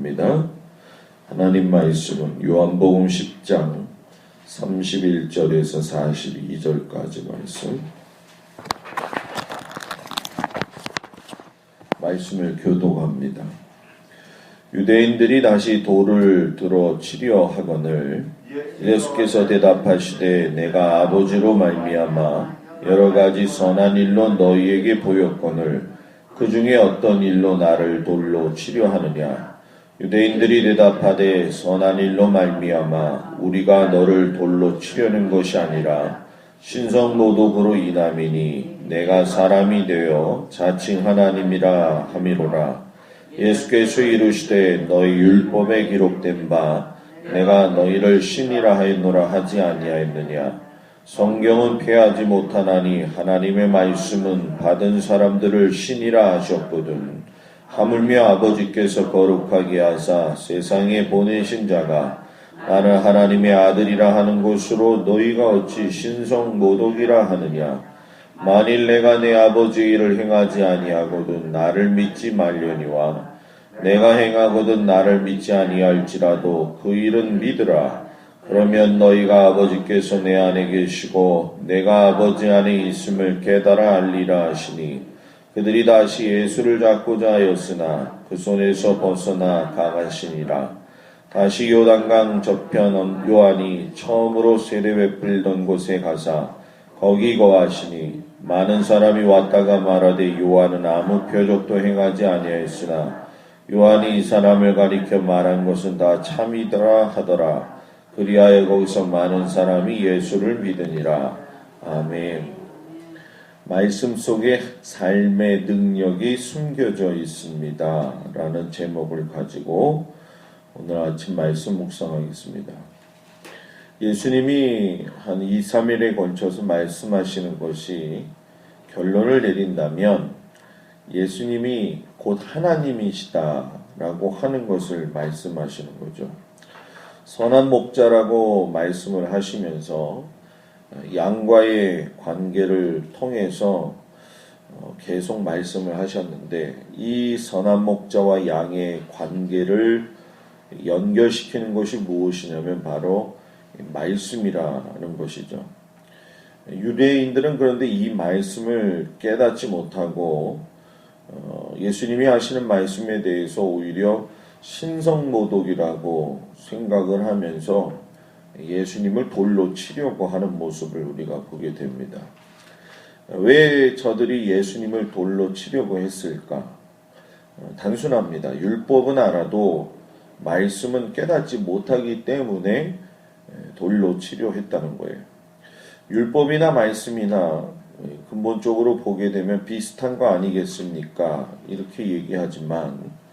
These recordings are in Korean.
읽어드립니다. 하나님 말씀은 요한복음 10장 31절에서 42절까지 말씀을 교독합니다. 유대인들이 다시 돌을 들어 치려 하거늘 예수께서 대답하시되 내가 아버지로 말미암아 여러 가지 선한 일로 너희에게 보였거늘 그 중에 어떤 일로 나를 돌로 치려 하느냐. 유대인들이 대답하되 선한 일로 말미암아 우리가 너를 돌로 치려는 것이 아니라 신성모독으로 인함이니 내가 사람이 되어 자칭 하나님이라 함이로라. 예수께서 이르시되 너희 율법에 기록된 바 내가 너희를 신이라 하였노라 하지 아니하였느냐. 성경은 폐하지 못하나니 하나님의 말씀은 받은 사람들을 신이라 하셨거든. 하물며 아버지께서 거룩하게 하사 세상에 보내신 자가 나는 하나님의 아들이라 하는 것으로 너희가 어찌 신성모독이라 하느냐. 만일 내가 내 아버지의 일을 행하지 아니하거든 나를 믿지 말려니와 내가 행하거든 나를 믿지 아니할지라도 그 일은 믿으라. 그러면 너희가 아버지께서 내 안에 계시고 내가 아버지 안에 있음을 깨달아 알리라 하시니 그들이 다시 예수를 잡고자 하였으나 그 손에서 벗어나 가가시니라. 다시 요단강 저편 요한이 처음으로 세례 베풀던 곳에 가사 거기 거하시니 많은 사람이 왔다가 말하되 요한은 아무 표적도 행하지 아니하였으나 요한이 이 사람을 가리켜 말한 것은 다 참이더라 하더라. 그리하여 거기서 많은 사람이 예수를 믿으니라. 아멘. 말씀 속에 삶의 능력이 숨겨져 있습니다. 라는 제목을 가지고 오늘 아침 말씀 묵상하겠습니다. 예수님이 한 2, 3일에 걸쳐서 말씀하시는 것이 결론을 내린다면 예수님이 곧 하나님이시다라고 하는 것을 말씀하시는 거죠. 선한 목자라고 말씀을 하시면서 양과의 관계를 통해서 계속 말씀을 하셨는데 이 선한 목자와 양의 관계를 연결시키는 것이 무엇이냐면 바로 말씀이라는 것이죠. 유대인들은 그런데 이 말씀을 깨닫지 못하고 예수님이 하시는 말씀에 대해서 오히려 신성모독이라고 생각을 하면서 예수님을 돌로 치려고 하는 모습을 우리가 보게 됩니다. 왜 저들이 예수님을 돌로 치려고 했을까? 단순합니다. 율법은 알아도 말씀은 깨닫지 못하기 때문에 돌로 치려 했다는 거예요. 율법이나 말씀이나 근본적으로 보게 되면 비슷한 거 아니겠습니까? 이렇게 얘기하지만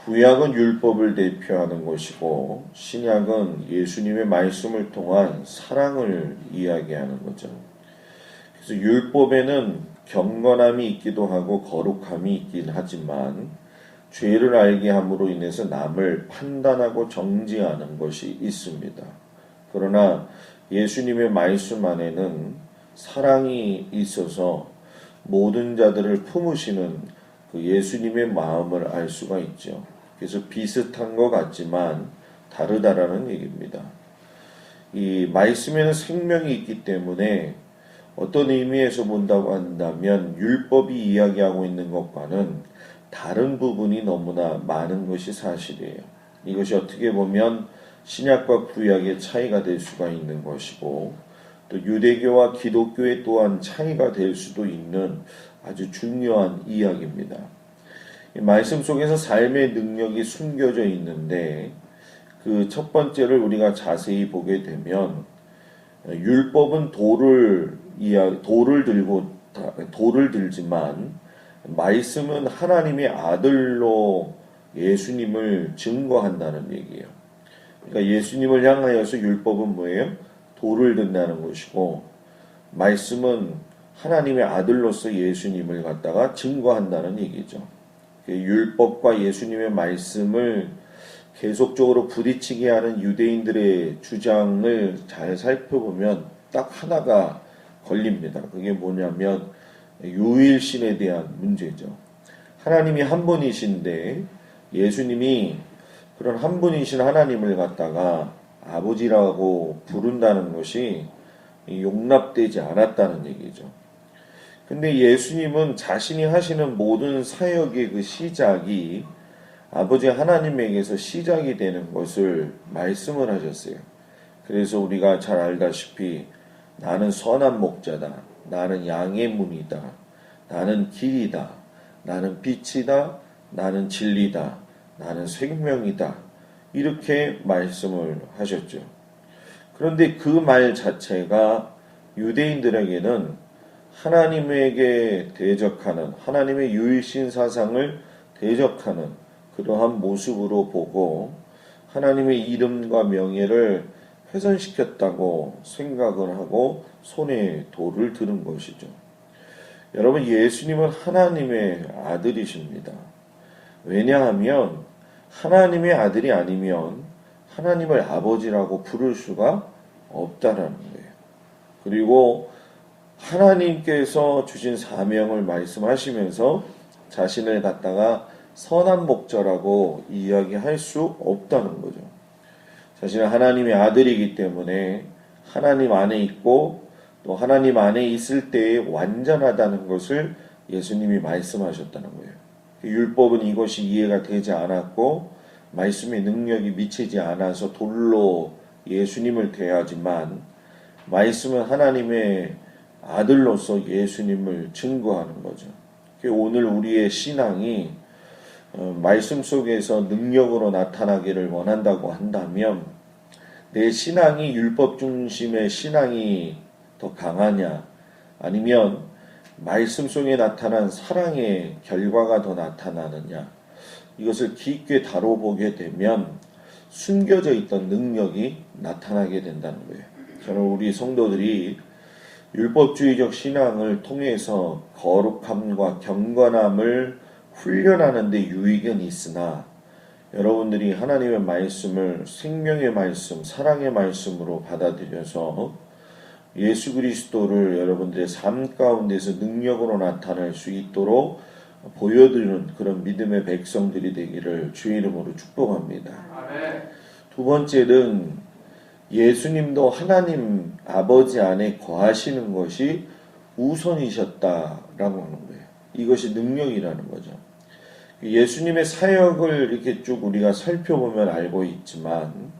구약은 율법을 대표하는 것이고 신약은 예수님의 말씀을 통한 사랑을 이야기하는 거죠. 그래서 율법에는 경건함이 있기도 하고 거룩함이 있긴 하지만 죄를 알게 함으로 인해서 남을 판단하고 정죄하는 것이 있습니다. 그러나 예수님의 말씀 안에는 사랑이 있어서 모든 자들을 품으시는 그 예수님의 마음을 알 수가 있죠. 그래서 비슷한 것 같지만 다르다라는 얘기입니다. 이 말씀에는 생명이 있기 때문에 어떤 의미에서 본다고 한다면 율법이 이야기하고 있는 것과는 다른 부분이 너무나 많은 것이 사실이에요. 이것이 어떻게 보면 신약과 구약의 차이가 될 수가 있는 것이고 또 유대교와 기독교의 또한 차이가 될 수도 있는 아주 중요한 이야기입니다. 말씀 속에서 삶의 능력이 숨겨져 있는데 그 첫 번째를 우리가 자세히 보게 되면 율법은 돌을 들지만 말씀은 하나님의 아들로 예수님을 증거한다는 얘기예요. 그러니까 예수님을 향하여서 율법은 뭐예요? 돌을 든다는 것이고 말씀은 하나님의 아들로서 예수님을 갖다가 증거한다는 얘기죠. 율법과 예수님의 말씀을 계속적으로 부딪히게 하는 유대인들의 주장을 잘 살펴보면 딱 하나가 걸립니다. 그게 뭐냐면 유일신에 대한 문제죠. 하나님이 한 분이신데 예수님이 그런 한 분이신 하나님을 갖다가 아버지라고 부른다는 것이 용납되지 않았다는 얘기죠. 근데 예수님은 자신이 하시는 모든 사역의 그 시작이 아버지 하나님에게서 시작이 되는 것을 말씀을 하셨어요. 그래서 우리가 잘 알다시피 나는 선한 목자다. 나는 양의 문이다. 나는 길이다. 나는 빛이다. 나는 진리다. 나는 생명이다. 이렇게 말씀을 하셨죠. 그런데 그 말 자체가 유대인들에게는 하나님에게 대적하는, 하나님의 유일신 사상을 대적하는 그러한 모습으로 보고 하나님의 이름과 명예를 훼손시켰다고 생각을 하고 손에 돌을 들은 것이죠. 여러분, 예수님은 하나님의 아들이십니다. 왜냐하면 하나님의 아들이 아니면 하나님을 아버지라고 부를 수가 없다라는 거예요. 그리고 하나님께서 주신 사명을 말씀하시면서 자신을 갖다가 선한 목자라고 이야기할 수 없다는 거죠. 자신은 하나님의 아들이기 때문에 하나님 안에 있고 또 하나님 안에 있을 때에 완전하다는 것을 예수님이 말씀하셨다는 거예요. 율법은 이것이 이해가 되지 않았고 말씀의 능력이 미치지 않아서 돌로 예수님을 대하지만 말씀은 하나님의 아들로서 예수님을 증거하는 거죠. 오늘 우리의 신앙이 말씀 속에서 능력으로 나타나기를 원한다고 한다면 내 신앙이 율법 중심의 신앙이 더 강하냐 아니면 말씀 속에 나타난 사랑의 결과가 더 나타나느냐 이것을 깊게 다뤄보게 되면 숨겨져 있던 능력이 나타나게 된다는 거예요. 저는 우리 성도들이 율법주의적 신앙을 통해서 거룩함과 경건함을 훈련하는 데 유익은 있으나 여러분들이 하나님의 말씀을 생명의 말씀, 사랑의 말씀으로 받아들여서 예수 그리스도를 여러분들의 삶 가운데서 능력으로 나타낼 수 있도록 보여드리는 그런 믿음의 백성들이 되기를 주의 이름으로 축복합니다. 아멘. 두 번째는 예수님도 하나님 아버지 안에 거하시는 것이 우선이셨다라고 하는 거예요. 이것이 능력이라는 거죠. 예수님의 사역을 이렇게 쭉 우리가 살펴보면 알고 있지만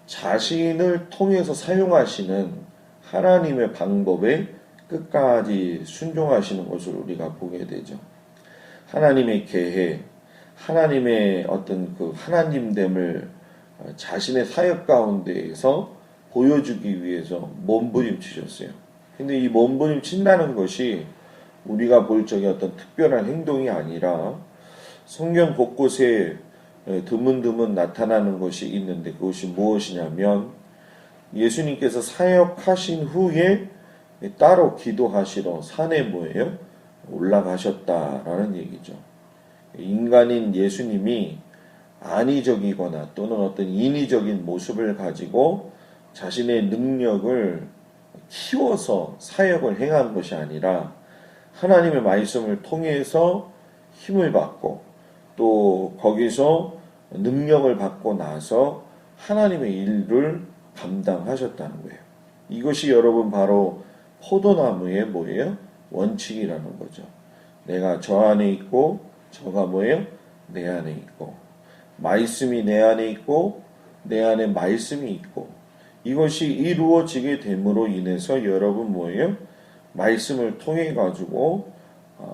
자신을 통해서 사용하시는 하나님의 방법에 끝까지 순종하시는 것을 우리가 보게 되죠. 하나님의 계획, 하나님의 어떤 그 하나님됨을 자신의 사역 가운데에서 보여주기 위해서 몸부림치셨어요. 근데 이 몸부림친다는 것이 우리가 볼 적에 어떤 특별한 행동이 아니라 성경 곳곳에 드문드문 나타나는 것이 있는데 그것이 무엇이냐면 예수님께서 사역하신 후에 따로 기도하시러 산에 뭐예요? 올라가셨다라는 얘기죠. 인간인 예수님이 안의적이거나 또는 어떤 인위적인 모습을 가지고 자신의 능력을 키워서 사역을 행한 것이 아니라 하나님의 말씀을 통해서 힘을 받고 또 거기서 능력을 받고 나서 하나님의 일을 감당하셨다는 거예요. 이것이 여러분 바로 포도나무의 뭐예요? 원칙이라는 거죠. 내가 저 안에 있고 저가 뭐예요? 내 안에 있고 말씀이 내 안에 있고 내 안에 말씀이 있고 이것이 이루어지게 됨으로 인해서 여러분 뭐예요? 말씀을 통해 가지고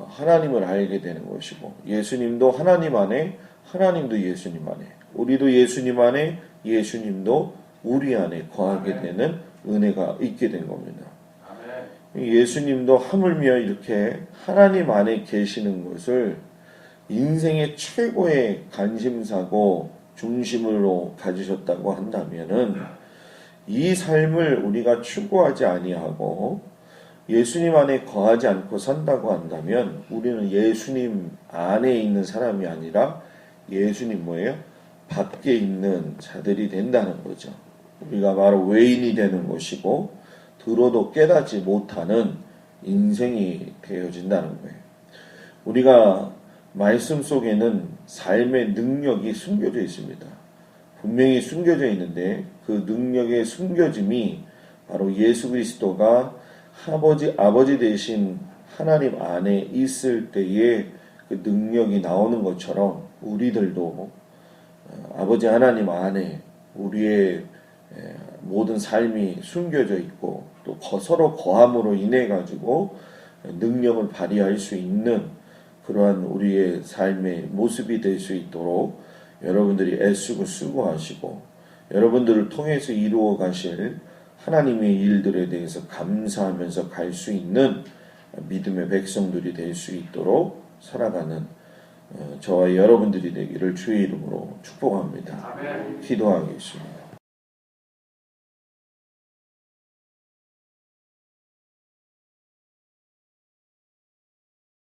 하나님을 알게 되는 것이고 예수님도 하나님 안에 하나님도 예수님 안에 우리도 예수님 안에 예수님도 우리 안에 거하게 되는 은혜가 있게 된 겁니다. 예수님도 하물며 이렇게 하나님 안에 계시는 것을 인생의 최고의 관심사고 중심으로 가지셨다고 한다면은 이 삶을 우리가 추구하지 아니하고 예수님 안에 거하지 않고 산다고 한다면 우리는 예수님 안에 있는 사람이 아니라 예수님 뭐예요? 밖에 있는 자들이 된다는 거죠. 우리가 바로 외인이 되는 것이고 들어도 깨닫지 못하는 인생이 되어진다는 거예요. 우리가 말씀 속에는 삶의 능력이 숨겨져 있습니다. 분명히 숨겨져 있는데 그 능력의 숨겨짐이 바로 예수 그리스도가 아버지 되신 하나님 안에 있을 때에 그 능력이 나오는 것처럼 우리들도 아버지 하나님 안에 우리의 모든 삶이 숨겨져 있고 또 서로 거함으로 인해 가지고 능력을 발휘할 수 있는 그러한 우리의 삶의 모습이 될 수 있도록 여러분들이 애쓰고 수고하시고 여러분들을 통해서 이루어 가실 하나님의 일들에 대해서 감사하면서 갈 수 있는 믿음의 백성들이 될 수 있도록 살아가는 저와 여러분들이 되기를 주의 이름으로 축복합니다. 기도하겠습니다.